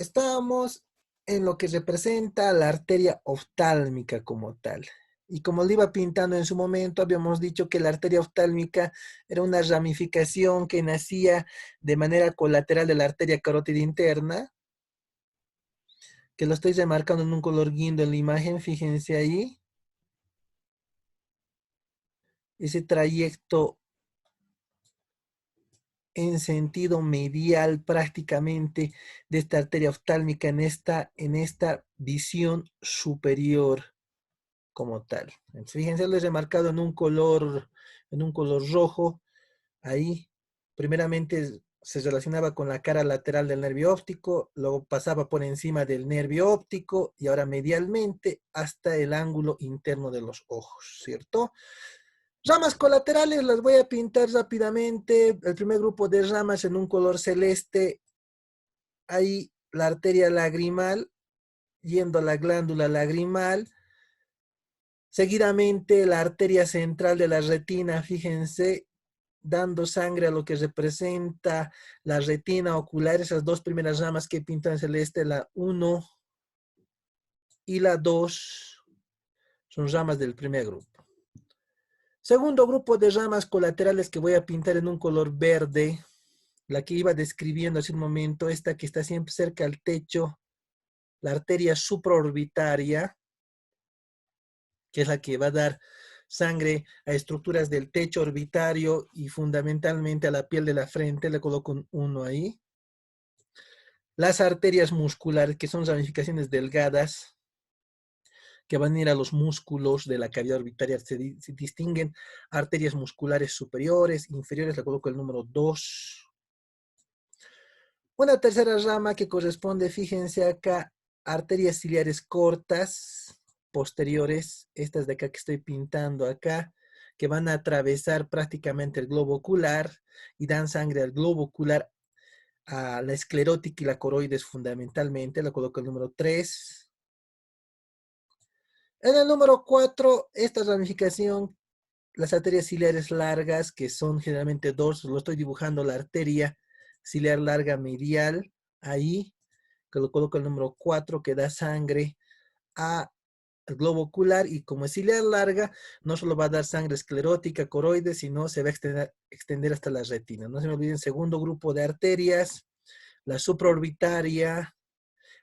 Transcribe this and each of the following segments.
estábamos en lo que representa la arteria oftálmica como tal. Y como lo iba pintando en su momento, habíamos dicho que la arteria oftálmica era una ramificación que nacía de manera colateral de la arteria carótida interna, que lo estoy remarcando en un color guindo en la imagen, fíjense ahí. Ese trayecto en sentido medial prácticamente de esta arteria oftálmica en esta visión superior como tal. Entonces, fíjense, lo he remarcado en un color rojo. Ahí, primeramente se relacionaba con la cara lateral del nervio óptico, luego pasaba por encima del nervio óptico y ahora medialmente hasta el ángulo interno de los ojos, ¿cierto? Ramas colaterales las voy a pintar rápidamente. El primer grupo de ramas en un color celeste. Ahí la arteria lagrimal, yendo a la glándula lagrimal. Seguidamente la arteria central de la retina, fíjense, dando sangre a lo que representa la retina ocular. Esas dos primeras ramas que pintan en celeste, la 1 y la 2, son ramas del primer grupo. Segundo grupo de ramas colaterales que voy a pintar en un color verde, la que iba describiendo hace un momento, esta que está siempre cerca al techo, la arteria supraorbitaria, que es la que va a dar sangre a estructuras del techo orbitario y fundamentalmente a la piel de la frente, le coloco un 1 ahí. Las arterias musculares, que son ramificaciones delgadas, que van a ir a los músculos de la cavidad orbitaria, se distinguen arterias musculares superiores, inferiores, le coloco el número 2. Una tercera rama que corresponde, fíjense acá, arterias ciliares cortas, posteriores, estas de acá que estoy pintando acá, que van a atravesar prácticamente el globo ocular y dan sangre al globo ocular, a la esclerótica y la coroides fundamentalmente, le coloco el número 3. En el número 4, esta ramificación, las arterias ciliares largas, que son generalmente dos, lo estoy dibujando la arteria ciliar larga medial, ahí, que lo coloco el número 4, que da sangre al globo ocular, y como es ciliar larga, no solo va a dar sangre esclerótica, coroides, sino se va a extender hasta la retina. No se me olviden, segundo grupo de arterias, la supraorbitaria,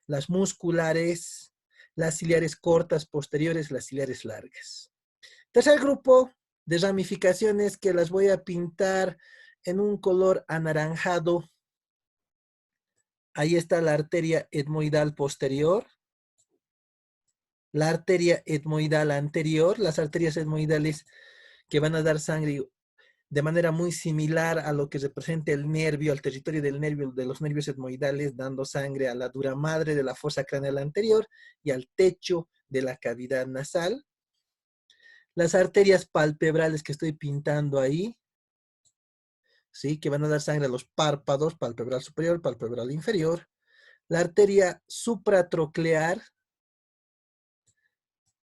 las musculares, las ciliares cortas posteriores, las ciliares largas. Tercer grupo de ramificaciones que las voy a pintar en un color anaranjado. Ahí está la arteria etmoidal posterior, la arteria etmoidal anterior, las arterias etmoidales que van a dar sangre de manera muy similar a lo que representa el nervio, al territorio del nervio, de los nervios etmoidales, dando sangre a la dura madre de la fosa craneal anterior y al techo de la cavidad nasal. Las arterias palpebrales que estoy pintando ahí, ¿sí? Que van a dar sangre a los párpados, palpebral superior, palpebral inferior. La arteria supratroclear,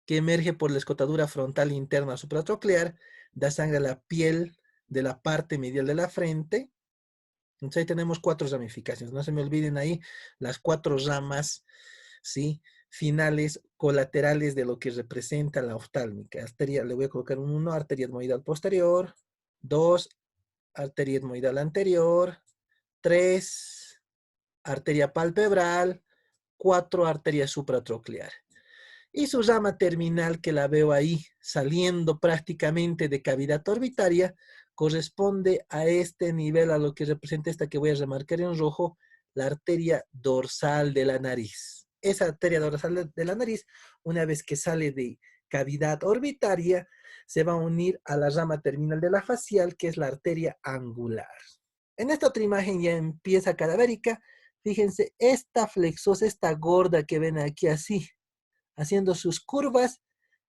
que emerge por la escotadura frontal interna supratroclear, da sangre a la piel de la parte medial de la frente. Entonces ahí tenemos 4 ramificaciones. No se me olviden ahí las 4 ramas, ¿sí? Finales colaterales de lo que representa la oftálmica. Arteria, le voy a colocar un 1, arteria etmoidal posterior, 2, arteria etmoidal anterior, 3, arteria palpebral, 4, arteria supratroclear. Y su rama terminal, que la veo ahí saliendo prácticamente de cavidad orbitaria, corresponde a este nivel, a lo que representa esta que voy a remarcar en rojo, la arteria dorsal de la nariz. Esa arteria dorsal de la nariz, una vez que sale de cavidad orbitaria, se va a unir a la rama terminal de la facial, que es la arteria angular. En esta otra imagen ya empieza cadavérica. Fíjense, esta flexosa, esta gorda que ven aquí así, haciendo sus curvas,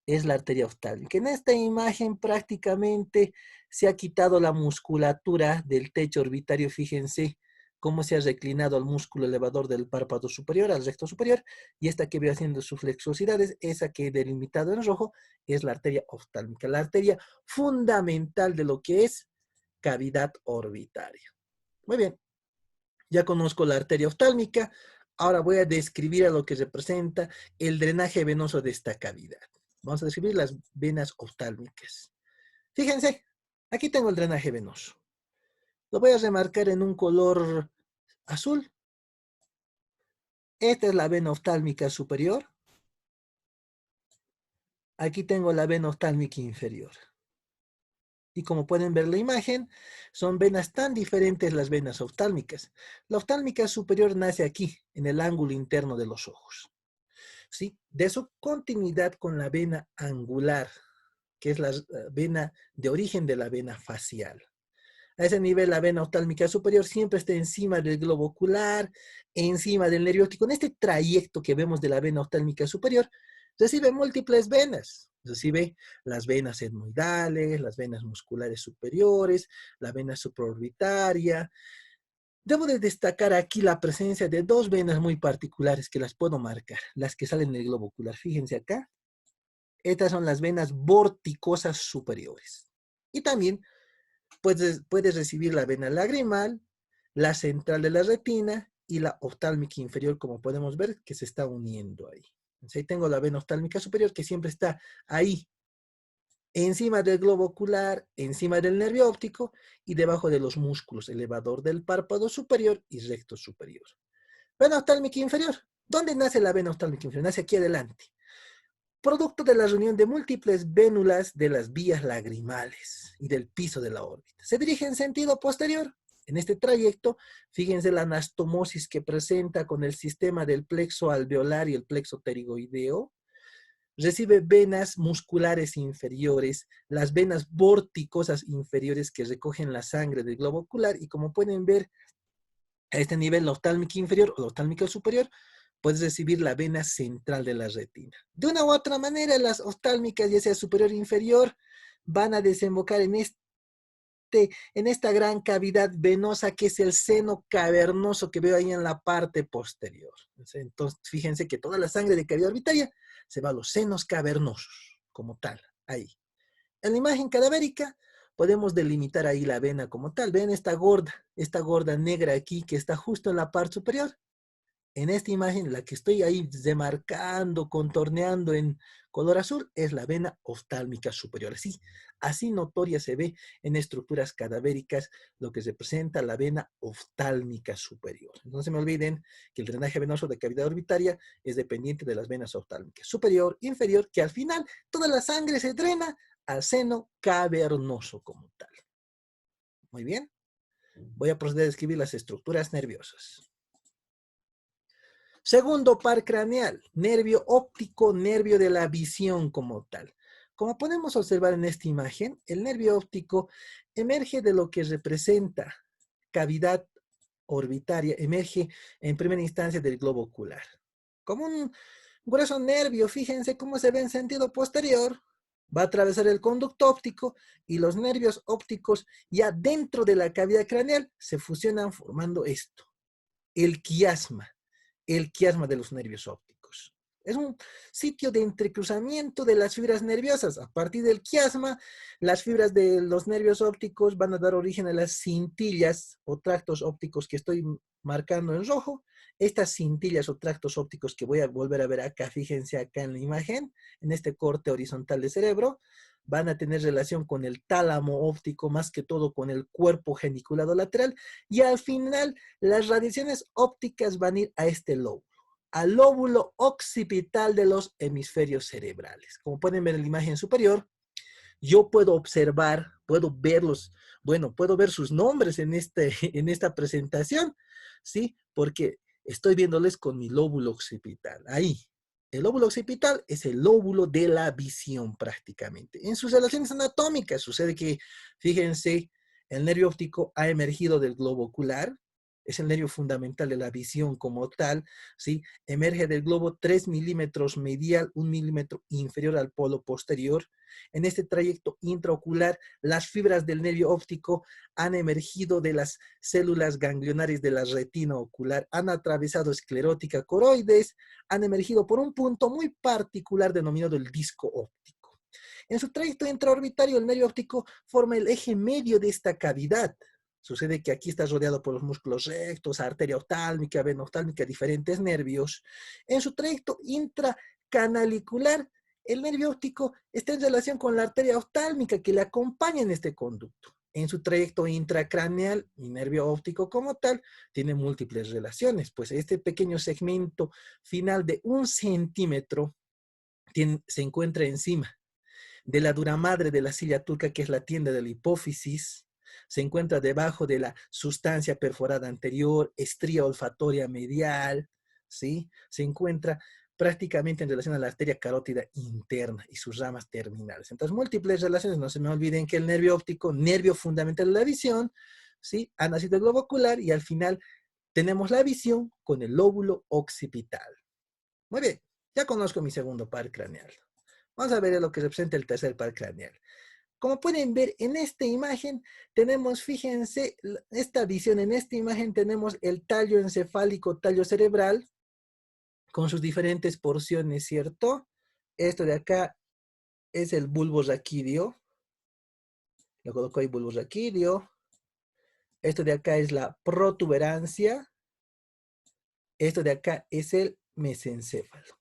es la arteria oftálmica. En esta imagen prácticamente se ha quitado la musculatura del techo orbitario. Fíjense cómo se ha reclinado al músculo elevador del párpado superior, al recto superior, y esta que veo haciendo sus flexosidades, esa que he delimitado en rojo, es la arteria oftálmica, la arteria fundamental de lo que es cavidad orbitaria. Muy bien, ya conozco la arteria oftálmica. Ahora voy a describir a lo que representa el drenaje venoso de esta cavidad. Vamos a describir las venas oftálmicas. Fíjense, aquí tengo el drenaje venoso. Lo voy a remarcar en un color azul. Esta es la vena oftálmica superior. Aquí tengo la vena oftálmica inferior. Y como pueden ver en la imagen, son venas tan diferentes las venas oftálmicas. La oftálmica superior nace aquí, en el ángulo interno de los ojos, ¿sí? De su continuidad con la vena angular, que es la vena de origen de la vena facial. A ese nivel, la vena oftálmica superior siempre está encima del globo ocular, encima del nervio óptico. En este trayecto que vemos de la vena oftálmica superior, recibe múltiples venas. Recibe las venas etmoidales, las venas musculares superiores, la vena supraorbitaria. Debo de destacar aquí la presencia de dos venas muy particulares que las puedo marcar, las que salen del globo ocular. Fíjense acá. Estas son las venas vorticosas superiores. Y también puedes recibir la vena lagrimal, la central de la retina y la oftálmica inferior, como podemos ver, que se está uniendo ahí. Entonces, ahí tengo la vena oftálmica superior que siempre está ahí, encima del globo ocular, encima del nervio óptico y debajo de los músculos elevador del párpado superior y recto superior. Vena oftálmica inferior. ¿Dónde nace la vena oftálmica inferior? Nace aquí adelante. Producto de la reunión de múltiples vénulas de las vías lagrimales y del piso de la órbita. Se dirige en sentido posterior. En este trayecto, fíjense la anastomosis que presenta con el sistema del plexo alveolar y el plexo pterigoideo. Recibe venas musculares inferiores, las venas vorticosas inferiores que recogen la sangre del globo ocular y como pueden ver, a este nivel, la oftálmica inferior o la oftálmica superior, puedes recibir la vena central de la retina. De una u otra manera, las oftálmicas, ya sea superior o inferior, van a desembocar en esta gran cavidad venosa que es el seno cavernoso que veo ahí en la parte posterior. Entonces, fíjense que toda la sangre de cavidad orbitaria se va a los senos cavernosos, como tal, ahí. En la imagen cadavérica podemos delimitar ahí la vena como tal. Ven esta gorda negra aquí que está justo en la parte superior. En esta imagen, la que estoy ahí demarcando, contorneando en color azul, es la vena oftálmica superior. Así notoria se ve en estructuras cadavéricas lo que representa la vena oftálmica superior. No se me olviden que el drenaje venoso de cavidad orbitaria es dependiente de las venas oftálmicas superior, inferior, que al final toda la sangre se drena al seno cavernoso como tal. Muy bien. Voy a proceder a describir las estructuras nerviosas. Segundo par craneal, nervio óptico, nervio de la visión como tal. Como podemos observar en esta imagen, el nervio óptico emerge de lo que representa cavidad orbitaria, emerge en primera instancia del globo ocular. Como un grueso nervio, fíjense cómo se ve en sentido posterior, va a atravesar el conducto óptico y los nervios ópticos ya dentro de la cavidad craneal se fusionan formando esto, el quiasma de los nervios ópticos. Es un sitio de entrecruzamiento de las fibras nerviosas. A partir del quiasma, las fibras de los nervios ópticos van a dar origen a las cintillas o tractos ópticos que estoy marcando en rojo. Estas cintillas o tractos ópticos que voy a volver a ver acá, fíjense acá en la imagen, en este corte horizontal de cerebro, van a tener relación con el tálamo óptico, más que todo con el cuerpo geniculado lateral, y al final las radiaciones ópticas van a ir a este lóbulo, al lóbulo occipital de los hemisferios cerebrales. Como pueden ver en la imagen superior, yo puedo observar, puedo verlos, bueno, puedo ver sus nombres en esta presentación, ¿sí? Porque estoy viéndoles con mi lóbulo occipital, ahí. El lóbulo occipital es el lóbulo de la visión prácticamente. En sus relaciones anatómicas sucede que, fíjense, el nervio óptico ha emergido del globo ocular, es el nervio fundamental de la visión como tal, ¿sí? Emerge del globo 3 milímetros medial, 1 milímetro inferior al polo posterior. En este trayecto intraocular, las fibras del nervio óptico han emergido de las células ganglionares de la retina ocular, han atravesado esclerótica coroides, han emergido por un punto muy particular denominado el disco óptico. En su trayecto intraorbitario, el nervio óptico forma el eje medio de esta cavidad. Sucede que aquí está rodeado por los músculos rectos, arteria oftálmica, vena oftálmica, diferentes nervios. En su trayecto intracanalicular, el nervio óptico está en relación con la arteria oftálmica que le acompaña en este conducto. En su trayecto intracraneal, mi nervio óptico como tal, tiene múltiples relaciones, pues este pequeño segmento final de 1 centímetro se encuentra encima de la dura madre de la silla turca, que es la tienda de la hipófisis, se encuentra debajo de la sustancia perforada anterior, estría olfatoria medial, ¿sí? Se encuentra prácticamente en relación a la arteria carótida interna y sus ramas terminales. Entonces, múltiples relaciones, no se me olviden que el nervio óptico, nervio fundamental de la visión, ¿sí? Ha nacido el globo ocular y al final tenemos la visión con el lóbulo occipital. Muy bien, ya conozco mi segundo par craneal. Vamos a ver lo que representa el tercer par craneal. Como pueden ver en esta imagen, tenemos, fíjense, esta visión, en esta imagen tenemos el tallo encefálico, tallo cerebral, con sus diferentes porciones, ¿cierto? Esto de acá es el bulbo raquídeo. Lo coloco ahí, bulbo raquídeo. Esto de acá es la protuberancia. Esto de acá es el mesencéfalo.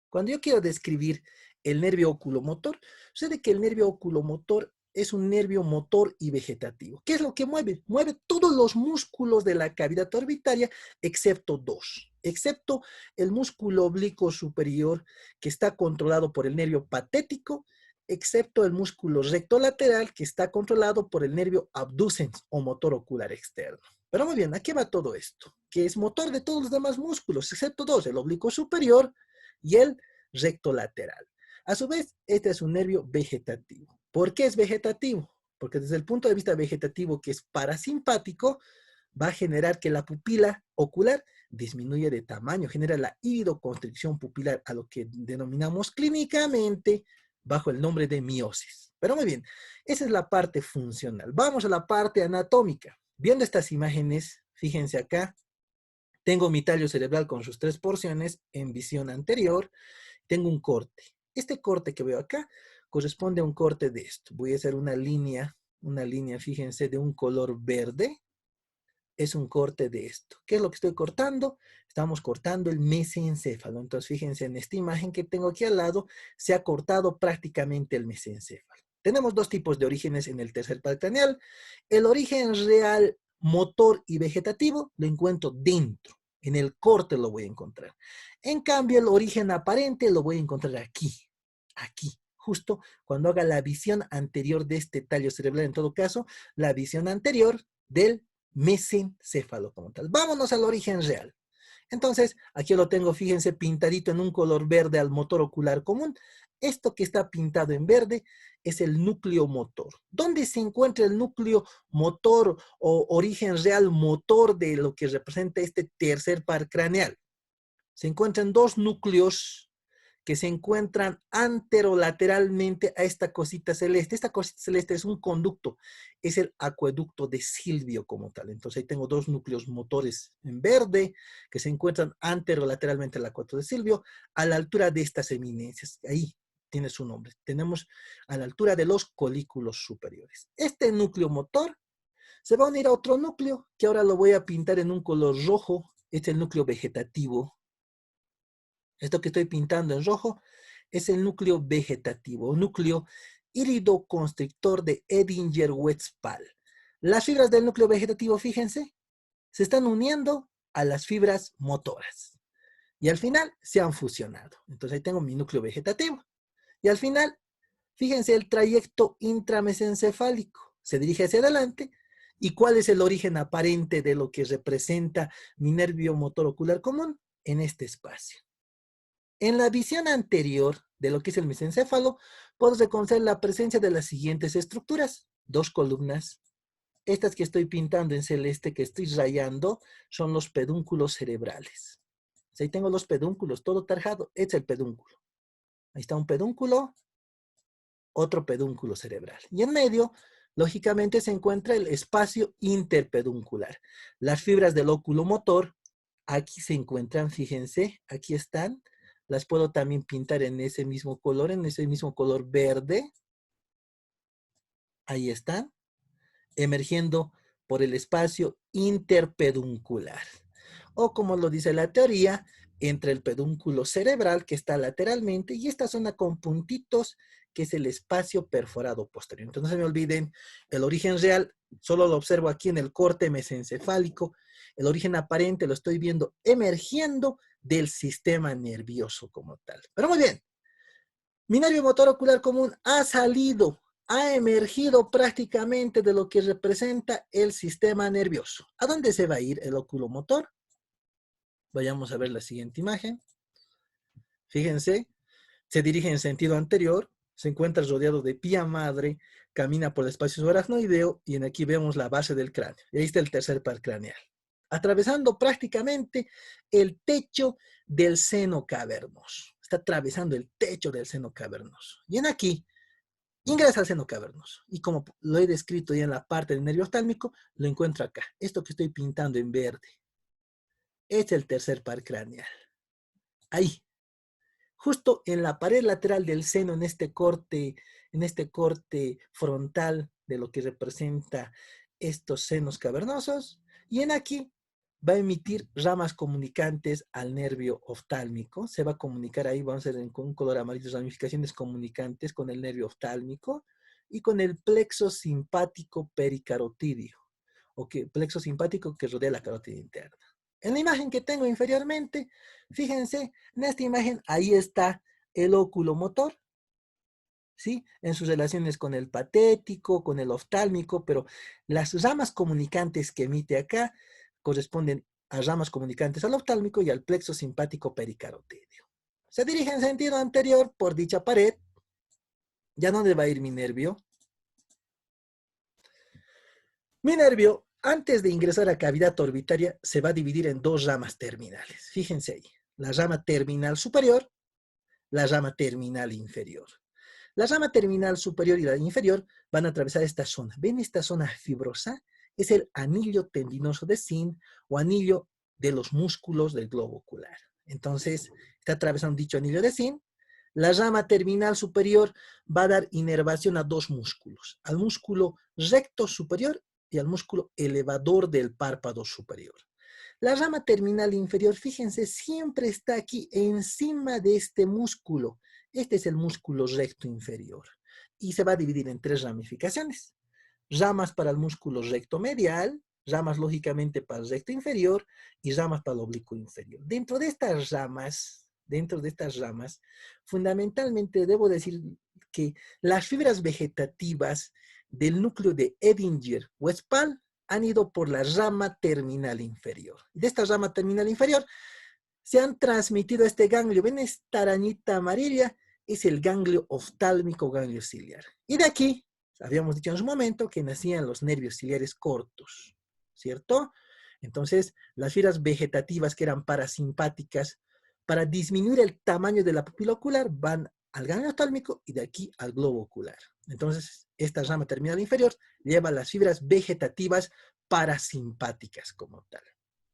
Cuando yo quiero describir el nervio oculomotor, sucede que el nervio oculomotor es un nervio motor y vegetativo. ¿Qué es lo que mueve? Mueve todos los músculos de la cavidad orbitaria, excepto dos. Excepto el músculo oblicuo superior, que está controlado por el nervio patético, excepto el músculo rectolateral, que está controlado por el nervio abducens o motor ocular externo. Pero muy bien, ¿a qué va todo esto? Que es motor de todos los demás músculos, excepto dos, el oblicuo superior y el recto lateral. A su vez, este es un nervio vegetativo. ¿Por qué es vegetativo? Porque desde el punto de vista vegetativo, que es parasimpático, va a generar que la pupila ocular disminuya de tamaño, genera la iridoconstricción pupilar, a lo que denominamos clínicamente bajo el nombre de miosis. Pero muy bien, esa es la parte funcional. Vamos a la parte anatómica. Viendo estas imágenes, fíjense acá, tengo mi tallo cerebral con sus 3 porciones en visión anterior. Tengo un corte. Este corte que veo acá corresponde a un corte de esto. Voy a hacer una línea, fíjense, de un color verde. Es un corte de esto. ¿Qué es lo que estoy cortando? Estamos cortando el mesencéfalo. Entonces, fíjense en esta imagen que tengo aquí al lado, se ha cortado prácticamente el mesencéfalo. Tenemos dos tipos de orígenes en el tercer par craneal. El origen real, motor y vegetativo, lo encuentro dentro. En el corte lo voy a encontrar. En cambio, el origen aparente lo voy a encontrar aquí. Aquí. Justo cuando haga la visión anterior de este tallo cerebral, en todo caso, la visión anterior del mesencéfalo como tal. Vámonos al origen real. Entonces, aquí lo tengo, fíjense, pintadito en un color verde al motor ocular común. Esto que está pintado en verde es el núcleo motor. ¿Dónde se encuentra el núcleo motor o origen real motor de lo que representa este tercer par craneal? Se encuentran dos núcleos que se encuentran anterolateralmente a esta cosita celeste. Esta cosita celeste es un conducto, es el acueducto de Silvio como tal. Entonces ahí tengo dos núcleos motores en verde que se encuentran anterolateralmente al acueducto de Silvio a la altura de estas eminencias. Ahí tiene su nombre. Tenemos a la altura de los colículos superiores. Este núcleo motor se va a unir a otro núcleo que ahora lo voy a pintar en un color rojo. Este es el núcleo vegetativo. Esto que estoy pintando en rojo es el núcleo vegetativo, núcleo iridoconstrictor de Edinger-Westphal. Las fibras del núcleo vegetativo, fíjense, se están uniendo a las fibras motoras. Y al final se han fusionado. Entonces ahí tengo mi núcleo vegetativo. Y al final, fíjense el trayecto intramesencefálico. Se dirige hacia adelante. ¿Y cuál es el origen aparente de lo que representa mi nervio motor ocular común? En este espacio. En la visión anterior de lo que es el mesencéfalo, puedo reconocer la presencia de las siguientes estructuras. Dos columnas. Estas que estoy pintando en celeste, que estoy rayando, son los pedúnculos cerebrales. Ahí tengo los pedúnculos, todo tarjado. Este es el pedúnculo. Ahí está un pedúnculo, otro pedúnculo cerebral. Y en medio, lógicamente, se encuentra el espacio interpeduncular. Las fibras del óculo motor, aquí se encuentran, fíjense, aquí están. Las puedo también pintar en ese mismo color, verde. Ahí están, emergiendo por el espacio interpeduncular. O como lo dice la teoría, entre el pedúnculo cerebral que está lateralmente y esta zona con puntitos que es el espacio perforado posterior. Entonces no se me olviden, el origen real solo lo observo aquí en el corte mesencefálico. El origen aparente lo estoy viendo emergiendo del sistema nervioso como tal. Pero muy bien, mi nervio motor ocular común ha emergido prácticamente de lo que representa el sistema nervioso. ¿A dónde se va a ir el oculomotor? Vayamos a ver la siguiente imagen. Fíjense, se dirige en sentido anterior, se encuentra rodeado de pía madre, camina por el espacio subaracnoideo y en aquí vemos la base del cráneo. Y ahí está el tercer par craneal, atravesando prácticamente el techo del seno cavernoso. Está atravesando el techo del seno cavernoso. Y en aquí ingresa al seno cavernoso. Y como lo he descrito ya en la parte del nervio oftálmico, lo encuentro acá. Esto que estoy pintando en verde. Este es el tercer par craneal. Ahí, justo en la pared lateral del seno, en este corte frontal de lo que representa estos senos cavernosos, y en aquí va a emitir ramas comunicantes al nervio oftálmico, se va a comunicar ahí, vamos a ver con un color amarillo, ramificaciones comunicantes con el nervio oftálmico y con el plexo simpático pericarotídeo, o que plexo simpático que rodea la carótida interna. En la imagen que tengo inferiormente, fíjense, en esta imagen, ahí está el oculomotor, ¿sí? En sus relaciones con el patético, con el oftálmico, pero las ramas comunicantes que emite acá corresponden a ramas comunicantes al oftálmico y al plexo simpático pericarotídeo. Se dirige en sentido anterior por dicha pared. ¿Ya dónde va a ir mi nervio? Mi nervio, antes de ingresar a cavidad orbitaria, se va a dividir en dos ramas terminales. Fíjense ahí, la rama terminal superior, la rama terminal inferior. La rama terminal superior y la inferior van a atravesar esta zona. ¿Ven esta zona fibrosa? Es el anillo tendinoso de Zinc o anillo de los músculos del globo ocular. Entonces, está atravesando dicho anillo de Zinc. La rama terminal superior va a dar inervación a dos músculos, al músculo recto superior y al músculo elevador del párpado superior. La rama terminal inferior, fíjense, siempre está aquí encima de este músculo. Este es el músculo recto inferior y se va a dividir en tres ramificaciones. Ramas para el músculo recto medial, ramas lógicamente para el recto inferior y ramas para el oblicuo inferior. Dentro de estas ramas, fundamentalmente debo decir que las fibras vegetativas del núcleo de Edinger-Westphal han ido por la rama terminal inferior. De esta rama terminal inferior se han transmitido a este ganglio. ¿Ven esta arañita amarilla? Es el ganglio oftálmico, ganglio ciliar. Y de aquí, habíamos dicho en su momento que nacían los nervios ciliares cortos, ¿cierto? Entonces, las fibras vegetativas que eran parasimpáticas, para disminuir el tamaño de la pupila ocular, van al ganglio oftálmico y de aquí al globo ocular. Entonces, esta rama terminal inferior lleva las fibras vegetativas parasimpáticas como tal.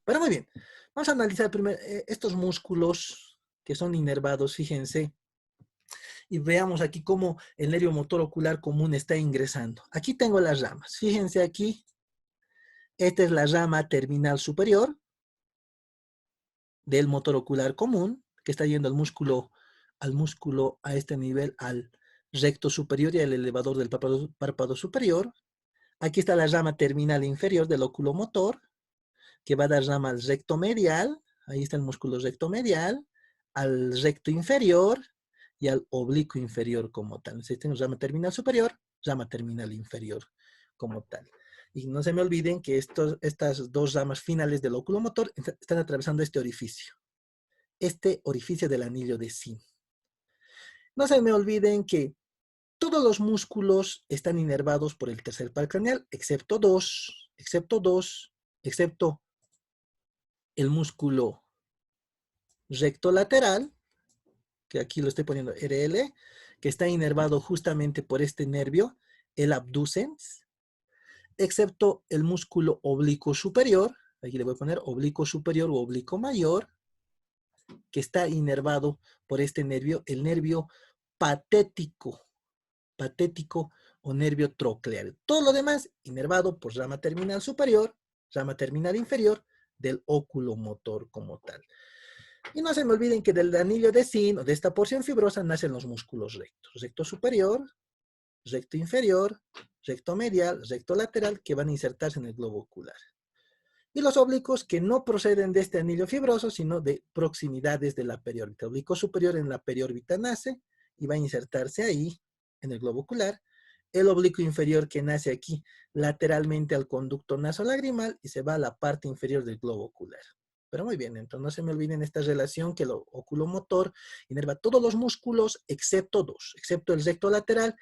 Pero muy bien, vamos a analizar primero estos músculos que son inervados, fíjense, y veamos aquí cómo el nervio motor ocular común está ingresando. Aquí tengo las ramas, fíjense aquí, esta es la rama terminal superior del motor ocular común, que está yendo al músculo a este nivel, al recto superior y al elevador del párpado superior. Aquí está la rama terminal inferior del oculomotor, que va a dar rama al recto medial, ahí está el músculo recto medial, al recto inferior y al oblicuo inferior como tal. Entonces tengo rama terminal superior, rama terminal inferior como tal. Y no se me olviden que estas dos ramas finales del oculomotor están atravesando este orificio del anillo de Zinc. No se me olviden que todos los músculos están inervados por el tercer par craneal, excepto el músculo recto lateral, que aquí lo estoy poniendo RL, que está inervado justamente por este nervio, el abducens, excepto el músculo oblicuo superior, aquí le voy a poner oblicuo superior o oblicuo mayor, que está inervado por este nervio, el nervio patético o nervio troclear. Todo lo demás inervado por rama terminal superior, rama terminal inferior del óculo motor como tal. Y no se me olviden que del anillo de Zinc o de esta porción fibrosa nacen los músculos rectos. Recto superior, recto inferior, recto medial, recto lateral, que van a insertarse en el globo ocular. Y los oblicuos que no proceden de este anillo fibroso, sino de proximidades de la periórbita. Oblicuo superior en la periórbita nace y va a insertarse ahí, en el globo ocular. El oblicuo inferior que nace aquí, lateralmente al conducto nasolagrimal y se va a la parte inferior del globo ocular. Pero muy bien, entonces no se me olviden esta relación que el oculomotor inerva todos los músculos excepto dos, excepto el recto lateral,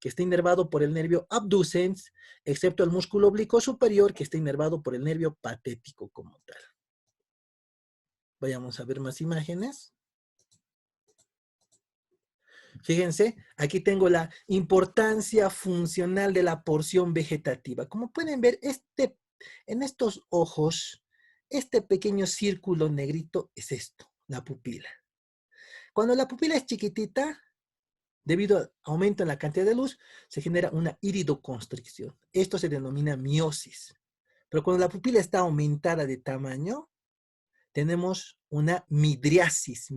que está inervado por el nervio abducens, excepto el músculo oblicuo superior, que está inervado por el nervio patético como tal. Vayamos a ver más imágenes. Fíjense, aquí tengo la importancia funcional de la porción vegetativa. Como pueden ver, en estos ojos, este pequeño círculo negrito es esto, la pupila. Cuando la pupila es chiquitita, debido al aumento en la cantidad de luz, se genera una iridoconstricción. Esto se denomina miosis. Pero cuando la pupila está aumentada de tamaño, tenemos una midriasis,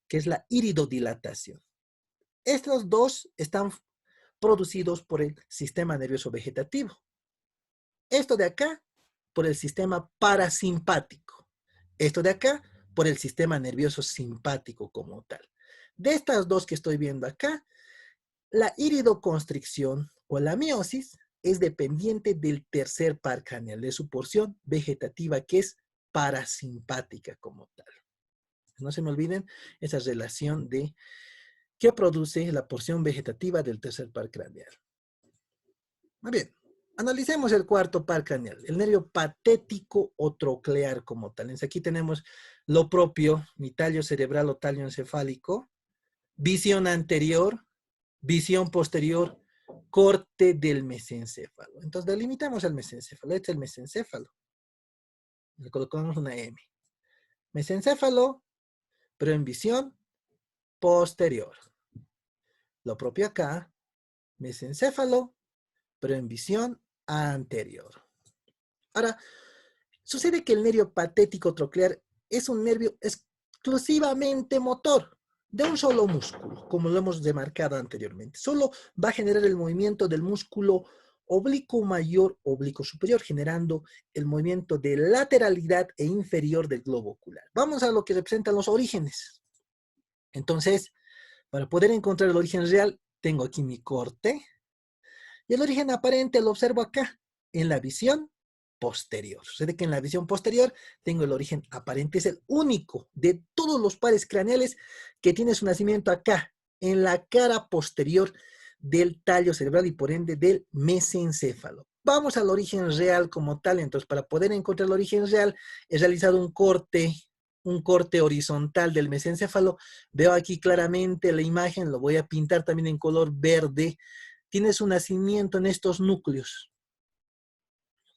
que es la iridodilatación. Estos dos están producidos por el sistema nervioso vegetativo. Esto de acá, por el sistema parasimpático. Esto de acá, por el sistema nervioso simpático como tal. De estas dos que estoy viendo acá, la iridoconstricción o la miosis es dependiente del tercer par craneal, de su porción vegetativa que es parasimpática como tal. No se me olviden esa relación de que produce la porción vegetativa del tercer par craneal. Muy bien, analicemos el cuarto par craneal, el nervio patético o troclear como tal. Entonces aquí tenemos lo propio, mi tallo cerebral o tallo encefálico, visión anterior, visión posterior, corte del mesencéfalo. Entonces delimitamos el mesencéfalo. Este es el mesencéfalo. Le colocamos una M. Mesencéfalo, pero en visión posterior. Lo propio acá, mesencéfalo, pero en visión anterior. Ahora, sucede que el nervio patético troclear es un nervio exclusivamente motor, de un solo músculo, como lo hemos demarcado anteriormente. Solo va a generar el movimiento del músculo oblicuo mayor, oblicuo superior, generando el movimiento de lateralidad e inferior del globo ocular. Vamos a lo que representan los orígenes. Entonces, para poder encontrar el origen real, tengo aquí mi corte, y el origen aparente lo observo acá, en la visión posterior. Sucede que en la visión posterior tengo el origen aparente, es el único de todos los pares craneales que tiene su nacimiento acá, en la cara posterior del tallo cerebral y por ende del mesencéfalo. Vamos al origen real como tal. Entonces, para poder encontrar el origen real, he realizado un corte horizontal del mesencéfalo. Veo aquí claramente la imagen, lo voy a pintar también en color verde. Tiene su nacimiento en estos núcleos.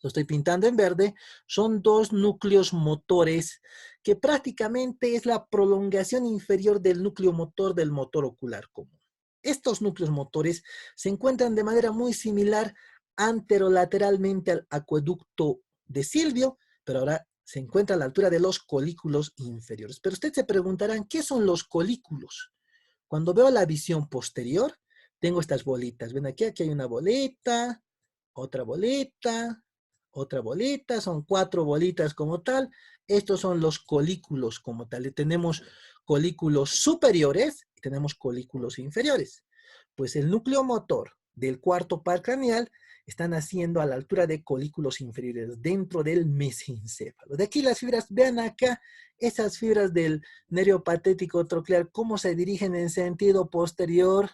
Lo estoy pintando en verde. Son dos núcleos motores que prácticamente es la prolongación inferior del núcleo motor del motor ocular común. Estos núcleos motores se encuentran de manera muy similar anterolateralmente al acueducto de Silvio, pero ahora se encuentra a la altura de los colículos inferiores. Pero ustedes se preguntarán, ¿qué son los colículos? Cuando veo la visión posterior, tengo estas bolitas. ¿Ven aquí? Aquí hay una bolita, otra bolita, otra bolita. Son 4 bolitas como tal. Estos son los colículos como tal. Tenemos colículos superiores y tenemos colículos inferiores. Pues el núcleo motor del cuarto par craneal está naciendo a la altura de colículos inferiores dentro del mesencéfalo. De aquí las fibras, vean acá, esas fibras del nervio patético troclear, cómo se dirigen en sentido posterior,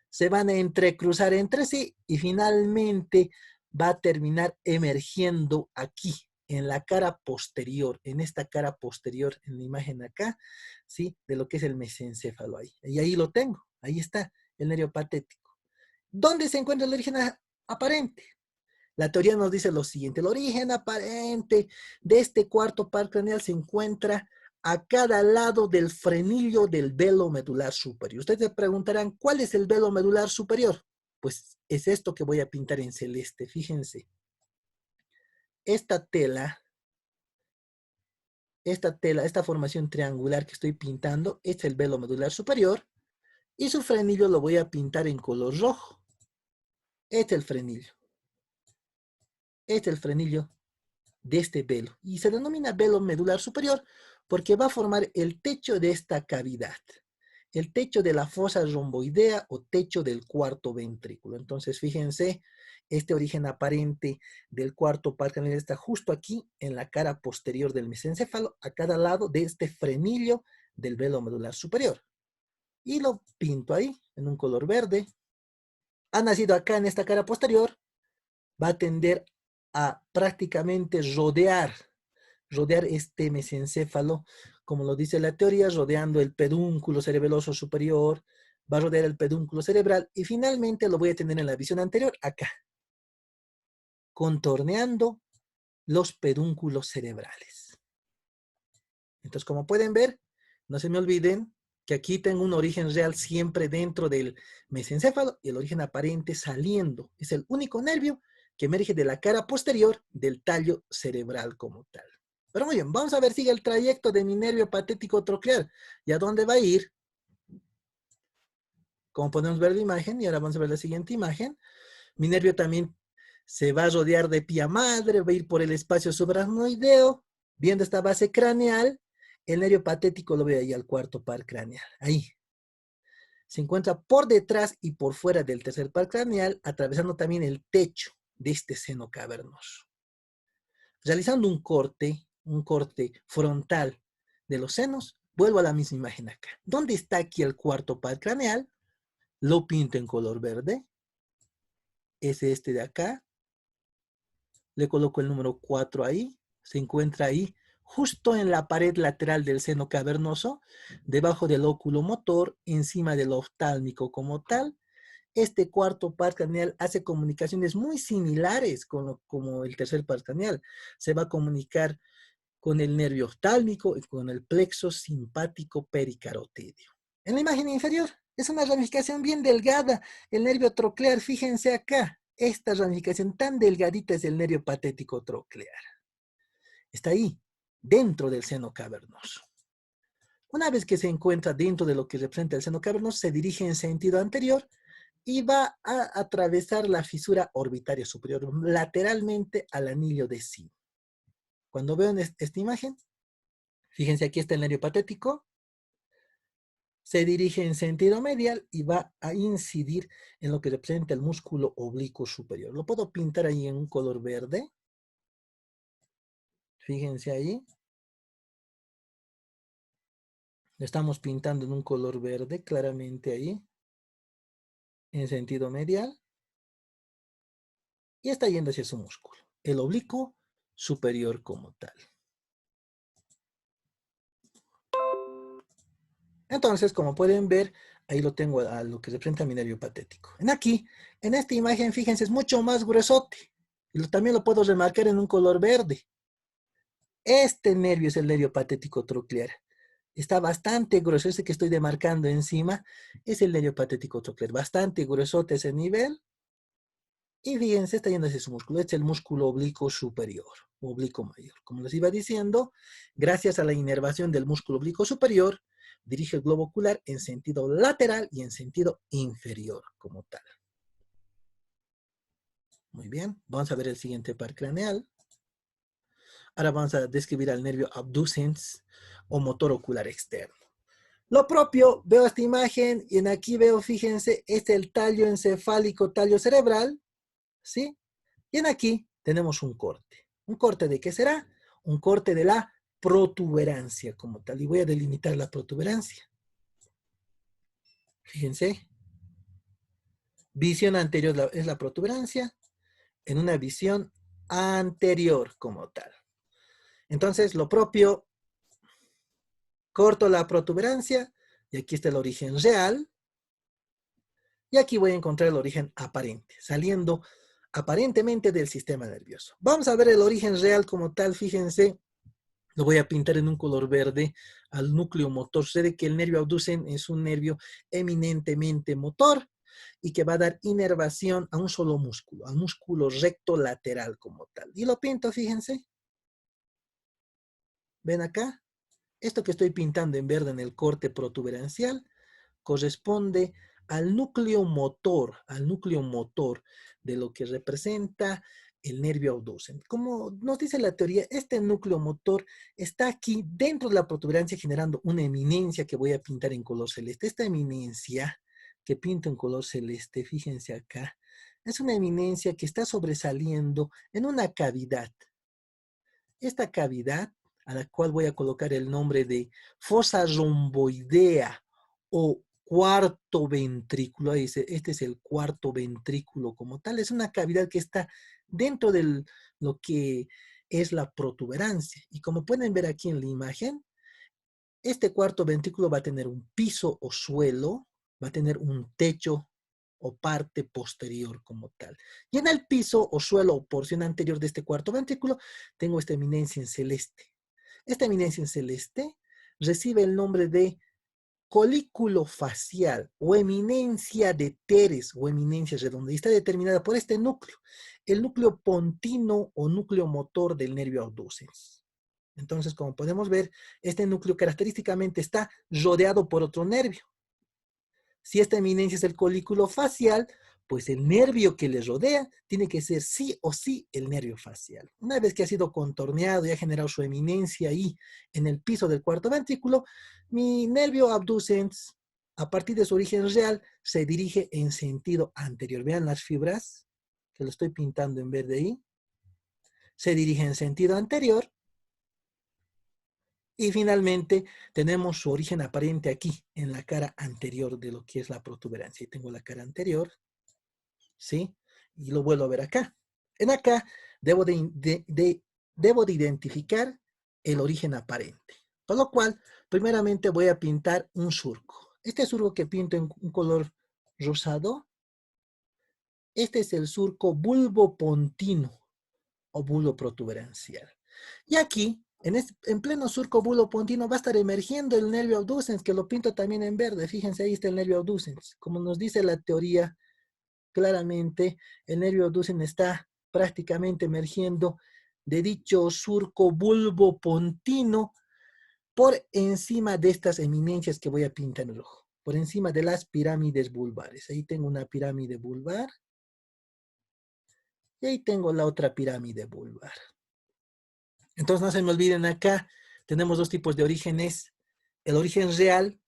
se van a entrecruzar entre sí y finalmente va a terminar emergiendo aquí, en la cara posterior, en esta cara posterior, en la imagen acá, ¿sí? De lo que es el mesencéfalo ahí. Y ahí lo tengo, ahí está el nervio patético. ¿Dónde se encuentra el origen aparente? La teoría nos dice lo siguiente: el origen aparente de este cuarto par craneal se encuentra a cada lado del frenillo del velo medular superior. Ustedes se preguntarán, ¿cuál es el velo medular superior? Pues es esto que voy a pintar en celeste. Fíjense. Esta tela, esta formación triangular que estoy pintando, es el velo medular superior. Y su frenillo lo voy a pintar en color rojo. Este es el frenillo. Este es el frenillo de este velo. Y se denomina velo medular superior porque va a formar el techo de esta cavidad. El techo de la fosa romboidea o techo del cuarto ventrículo. Entonces, fíjense, este origen aparente del cuarto par craneal está justo aquí en la cara posterior del mesencéfalo, a cada lado de este frenillo del velo medular superior. Y lo pinto ahí en un color verde. Ha nacido acá en esta cara posterior, va a tender a prácticamente rodear este mesencéfalo, como lo dice la teoría, rodeando el pedúnculo cerebeloso superior, va a rodear el pedúnculo cerebral y finalmente lo voy a tener en la visión anterior, acá, contorneando los pedúnculos cerebrales. Entonces, como pueden ver, no se me olviden que aquí tengo un origen real siempre dentro del mesencéfalo y el origen aparente saliendo. Es el único nervio que emerge de la cara posterior del tallo cerebral como tal. Pero muy bien, vamos a ver, sigue el trayecto de mi nervio patético troclear. ¿Y a dónde va a ir? Como podemos ver la imagen, y ahora vamos a ver la siguiente imagen. Mi nervio también se va a rodear de pía madre, va a ir por el espacio subaracnoideo, viendo esta base craneal. El nervio patético lo veo ahí al cuarto par craneal. Ahí. Se encuentra por detrás y por fuera del tercer par craneal, atravesando también el techo de este seno cavernoso. Realizando un corte frontal de los senos, vuelvo a la misma imagen acá. ¿Dónde está aquí el cuarto par craneal? Lo pinto en color verde. Es este de acá. Le coloco el número 4 ahí. Se encuentra ahí, justo en la pared lateral del seno cavernoso, debajo del óculo motor, encima del oftálmico como tal. Este cuarto par craneal hace comunicaciones muy similares como el tercer par craneal. Se va a comunicar con el nervio oftálmico y con el plexo simpático pericarotídeo. En la imagen inferior es una ramificación bien delgada, el nervio troclear, fíjense acá, esta ramificación tan delgadita es el nervio patético troclear. Está ahí, dentro del seno cavernoso. Una vez que se encuentra dentro de lo que representa el seno cavernoso, se dirige en sentido anterior y va a atravesar la fisura orbitaria superior lateralmente al anillo de Sim. Cuando vean esta imagen, fíjense, aquí está el nervio patético, se dirige en sentido medial y va a incidir en lo que representa el músculo oblicuo superior. Lo puedo pintar ahí en un color verde. Fíjense ahí. Lo estamos pintando en un color verde, claramente ahí, en sentido medial. Y está yendo hacia su músculo, el oblicuo superior como tal. Entonces, como pueden ver, ahí lo tengo a lo que representa mi nervio patético. En esta imagen, fíjense, es mucho más gruesote. Y también lo puedo remarcar en un color verde. Este nervio es el nervio patético troclear. Está bastante grueso, ese que estoy demarcando encima, es el nervio patético troclear. Bastante gruesote ese nivel. Y fíjense, está yendo hacia su músculo. Este es el músculo oblicuo superior, oblicuo mayor. Como les iba diciendo, gracias a la inervación del músculo oblicuo superior, dirige el globo ocular en sentido lateral y en sentido inferior, como tal. Muy bien, vamos a ver el siguiente par craneal. Ahora vamos a describir al nervio abducens o motor ocular externo. Lo propio, veo esta imagen y en aquí veo, fíjense, este es el tallo encefálico, tallo cerebral, ¿sí? Y en aquí tenemos un corte. ¿Un corte de qué será? Un corte de la protuberancia como tal. Y voy a delimitar la protuberancia. Fíjense. Visión anterior es la protuberancia. En una visión anterior como tal. Entonces, lo propio, corto la protuberancia. Y aquí está el origen real. Y aquí voy a encontrar el origen aparente, saliendo aparentemente del sistema nervioso. Vamos a ver el origen real como tal, fíjense, lo voy a pintar en un color verde al núcleo motor. Sucede que el nervio abducens es un nervio eminentemente motor, y que va a dar inervación a un solo músculo, al músculo recto lateral como tal. Y lo pinto, fíjense. ¿Ven acá? Esto que estoy pintando en verde en el corte protuberancial corresponde al núcleo motor de lo que representa el nervio abducente. Como nos dice la teoría, este núcleo motor está aquí dentro de la protuberancia generando una eminencia que voy a pintar en color celeste. Esta eminencia que pinto en color celeste, fíjense acá, es una eminencia que está sobresaliendo en una cavidad. Esta cavidad, a la cual voy a colocar el nombre de fosa romboidea o cuarto ventrículo, dice, este es el cuarto ventrículo como tal, es una cavidad que está dentro de lo que es la protuberancia. Y como pueden ver aquí en la imagen, este cuarto ventrículo va a tener un piso o suelo, va a tener un techo o parte posterior como tal. Y en el piso o suelo o porción anterior de este cuarto ventrículo tengo esta eminencia en celeste. Esta eminencia en celeste recibe el nombre de colículo facial o eminencia de Teres o eminencia redonda y está determinada por este núcleo, el núcleo pontino o núcleo motor del nervio abducens. Entonces, como podemos ver, este núcleo característicamente está rodeado por otro nervio. Si esta eminencia es el colículo facial, pues el nervio que le rodea tiene que ser sí o sí el nervio facial. Una vez que ha sido contorneado y ha generado su eminencia ahí en el piso del cuarto ventrículo, mi nervio abducens, a partir de su origen real, se dirige en sentido anterior. Vean las fibras, que lo estoy pintando en verde ahí. Se dirige en sentido anterior. Y finalmente tenemos su origen aparente aquí, en la cara anterior de lo que es la protuberancia. Y tengo la cara anterior, ¿sí? Y lo vuelvo a ver acá. En acá debo de identificar el origen aparente. Por lo cual, primeramente voy a pintar un surco. Este surco que pinto en un color rosado, este es el surco bulbopontino o bulbo protuberancial. Y aquí, en pleno surco bulopontino, va a estar emergiendo el nervio abducens, que lo pinto también en verde. Fíjense, ahí está el nervio abducens. Como nos dice la teoría, claramente el nervio abducens está prácticamente emergiendo de dicho surco bulbopontino por encima de estas eminencias que voy a pintar en rojo, por encima de las pirámides vulvares. Ahí tengo una pirámide vulvar y ahí tengo la otra pirámide vulvar. Entonces no se me olviden acá, tenemos dos tipos de orígenes. El origen real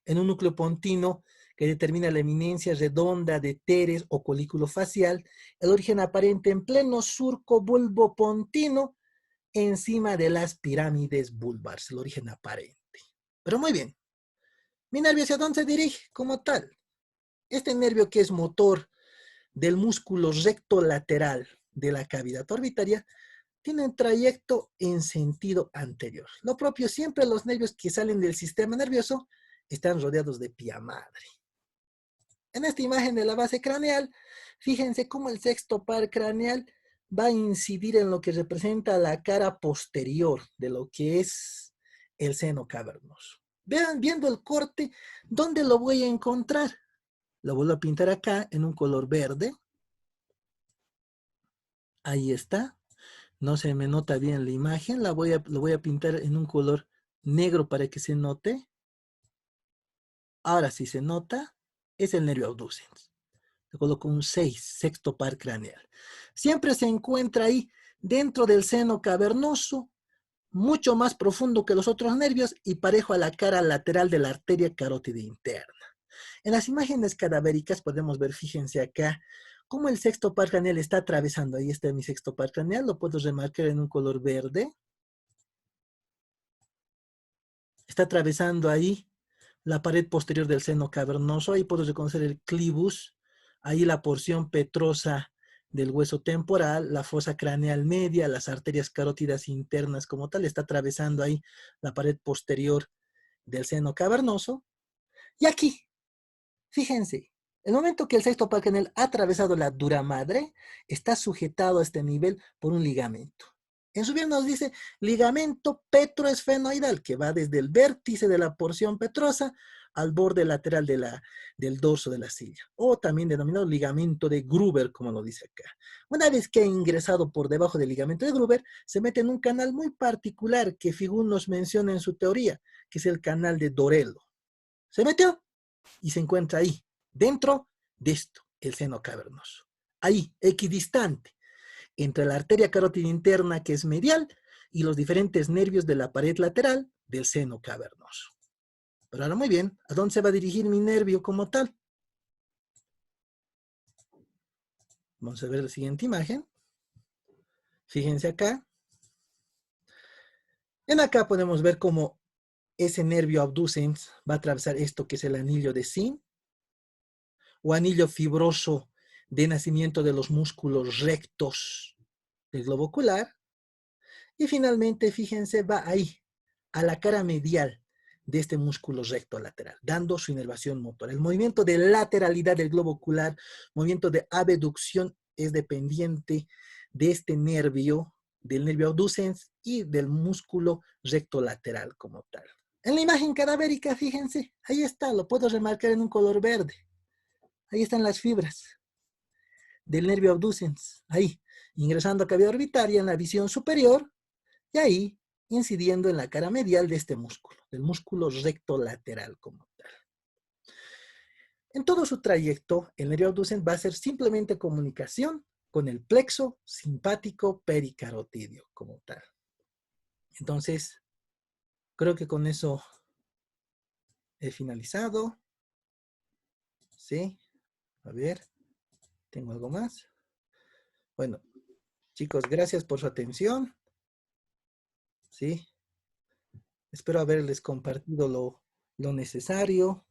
en un núcleo pontino que determina la eminencia redonda de Teres o colículo facial. El origen aparente en pleno surco bulbopontino encima de las pirámides vulvares, el origen aparente. Pero muy bien, mi nervio hacia dónde se dirige como tal. Este nervio que es motor del músculo recto lateral de la cavidad orbitaria tienen trayecto en sentido anterior. Lo propio, siempre los nervios que salen del sistema nervioso están rodeados de pía madre. En esta imagen de la base craneal, fíjense cómo el sexto par craneal va a incidir en lo que representa la cara posterior de lo que es el seno cavernoso. Vean, viendo el corte, ¿dónde lo voy a encontrar? Lo vuelvo a pintar acá en un color verde. Ahí está. No se me nota bien la imagen, lo voy a pintar en un color negro para que se note. Ahora sí se nota, es el nervio abducens. Le coloco un 6, sexto par craneal. Siempre se encuentra ahí dentro del seno cavernoso, mucho más profundo que los otros nervios y parejo a la cara lateral de la arteria carótida interna. En las imágenes cadavéricas podemos ver, fíjense acá, cómo el sexto par craneal está atravesando. Ahí está mi sexto par craneal, lo puedo remarcar en un color verde. Está atravesando ahí la pared posterior del seno cavernoso. Ahí puedo reconocer el clivus, ahí la porción petrosa del hueso temporal, la fosa craneal media, las arterias carótidas internas como tal. Está atravesando ahí la pared posterior del seno cavernoso. Y aquí, fíjense, el momento que el sexto par craneal ha atravesado la dura madre, está sujetado a este nivel por un ligamento. En su bien nos dice ligamento petroesfenoidal, que va desde el vértice de la porción petrosa al borde lateral del dorso de la silla, o también denominado ligamento de Gruber, como lo dice acá. Una vez que ha ingresado por debajo del ligamento de Gruber, se mete en un canal muy particular que Figun nos menciona en su teoría, que es el canal de Dorello. Se metió y se encuentra ahí, dentro de esto, el seno cavernoso. Ahí, equidistante, entre la arteria carótida interna, que es medial, y los diferentes nervios de la pared lateral del seno cavernoso. Pero ahora muy bien, ¿a dónde se va a dirigir mi nervio como tal? Vamos a ver la siguiente imagen. Fíjense acá. En acá podemos ver cómo ese nervio abducens va a atravesar esto que es el anillo de Sim, o anillo fibroso de nacimiento de los músculos rectos del globo ocular. Y finalmente, fíjense, va ahí, a la cara medial de este músculo recto lateral, dando su inervación motora. El movimiento de lateralidad del globo ocular, movimiento de abducción, es dependiente de este nervio, del nervio abducens y del músculo recto lateral como tal. En la imagen cadavérica, fíjense, ahí está, lo puedo remarcar en un color verde. Ahí están las fibras del nervio abducens, ahí, ingresando a cavidad orbitaria en la visión superior, y ahí incidiendo en la cara medial de este músculo, del músculo recto lateral como tal. En todo su trayecto, el nervio abducens va a ser simplemente comunicación con el plexo simpático pericarotidio como tal. Entonces, creo que con eso he finalizado. ¿Sí? A ver, ¿tengo algo más? Bueno, chicos, gracias por su atención. ¿Sí? Espero haberles compartido lo necesario.